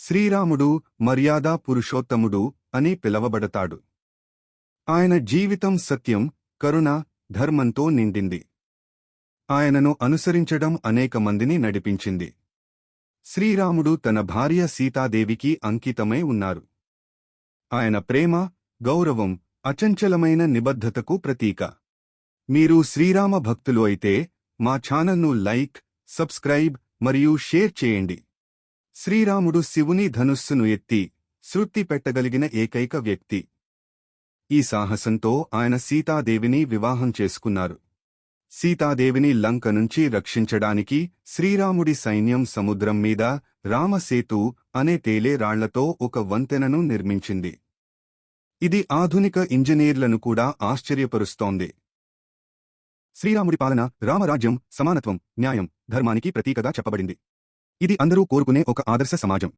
శ్రీరాముడు మర్యాదా పురుషోత్తముడు అని పిలవబడతాడు. ఆయన జీవితం సత్యం, కరుణ, ధర్మంతో నిండింది. ఆయనను అనుసరించడం అనేక మందిని నడిపించింది. శ్రీరాముడు తన భార్య సీతాదేవికి అంకితమై ఉన్నారు. ఆయన ప్రేమ, గౌరవం అచంచలమైన నిబద్ధతకు ప్రతీక. మీరు శ్రీరామ భక్తులు అయితే మా ఛానల్ను లైక్, సబ్స్క్రైబ్ మరియు షేర్ చేయండి. శ్రీరాముడు శివుని ధనుస్సును ఎత్తి శృతి పెట్టగలిగిన ఏకైక వ్యక్తి. ఈ సాహసంతో ఆయన సీతాదేవిని వివాహం చేసుకున్నారు. సీతాదేవిని లంక నుంచి రక్షించడానికి శ్రీరాముడి సైన్యం సముద్రం మీద రామసేతు అనే తేలే రాళ్లతో ఒక వంతెనను నిర్మించింది. ఇది ఆధునిక ఇంజనీర్లను కూడా ఆశ్చర్యపరుస్తోంది. శ్రీరాముడి పాలన రామరాజ్యం, సమానత్వం, న్యాయం, ధర్మానికి ప్రతీకగా చెప్పబడింది. ఇది అందరూ కోరుకునే ఒక ఆదర్శ సమాజం.